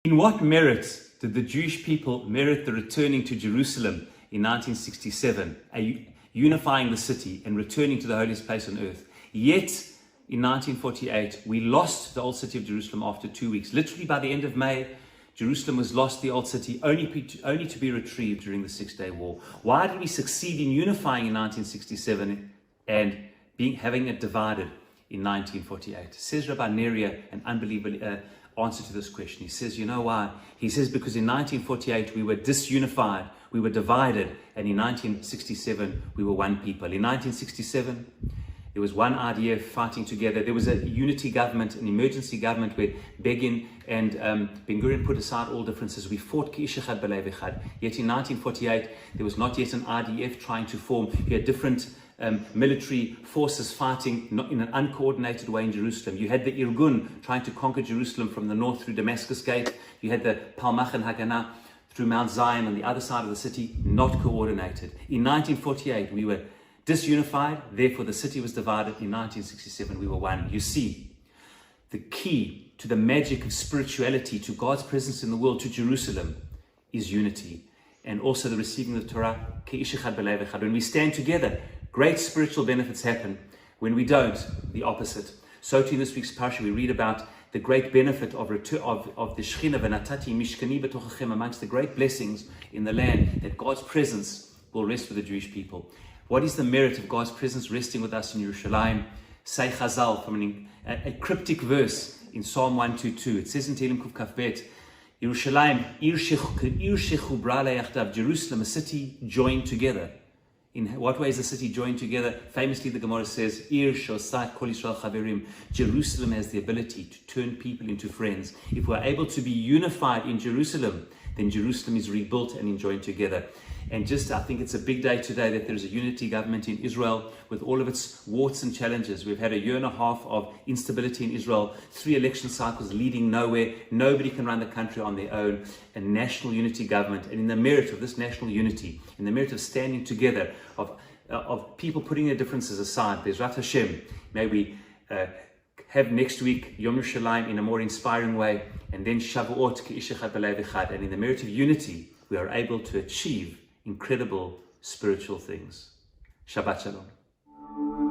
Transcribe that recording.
In what merit did the Jewish people merit the returning to Jerusalem in 1967, unifying the city and returning to the holiest place on earth? Yet, in 1948, we lost the old city of Jerusalem after 2 weeks. Literally by the end of May, Jerusalem was lost, the old city, only to be retrieved during the Six-Day War. Why did we succeed in unifying in 1967 and having it divided in 1948? Says Rabbi Neria an unbelievable answer to this question. He says, you know why? He says, because in 1948 we were disunified, we were divided, and in 1967 we were one people. In 1967, there was one IDF fighting together. There was a unity government, an emergency government where Begin and Ben-Gurion put aside all differences. We fought Ki'ish Echad B'Lev Echad. Yet in 1948, there was not yet an IDF trying to form. You had different military forces fighting not in an uncoordinated way in Jerusalem. You had the Irgun trying to conquer Jerusalem from the north through Damascus Gate. You had the Palmach and Haganah through Mount Zion on the other side of the city, not coordinated. In 1948, we were disunified, therefore the city was divided. In 1967, we were one. You see, the key to the magic of spirituality, to God's presence in the world, to Jerusalem, is unity. And also the receiving of the Torah, Ki'ish Echad B'Lev Echad. When we stand together, great spiritual benefits happen. When we don't, the opposite. So too in this week's parasha, we read about the great benefit of the Shechina v'natati mishkani b'tochachem, amongst the great blessings in the land, that God's presence will rest with the Jewish people. What is the merit of God's presence resting with us in Yerushalayim? Say Chazal, from a cryptic verse in Psalm 122. It says in Tehillim Kuf Kaf Bet, Yerushalayim, Jerusalem, a city joined together. In what way is the city joined together? Famously, the Gemara says, Jerusalem has the ability to turn people into friends. If we're able to be unified in Jerusalem, then Jerusalem is rebuilt and joined together. And I think it's a big day today that there's a unity government in Israel with all of its warts and challenges. We've had a year and a half of instability in Israel, 3 election cycles leading nowhere. Nobody can run the country on their own. A national unity government. And in the merit of this national unity, in the merit of standing together, of people putting their differences aside, Bezrat Hashem, may we have next week Yom Yerushalayim in a more inspiring way, and then Shavuot Ki'ish Echad B'Lev Echad. And in the merit of unity, we are able to achieve incredible spiritual things. Shabbat Shalom.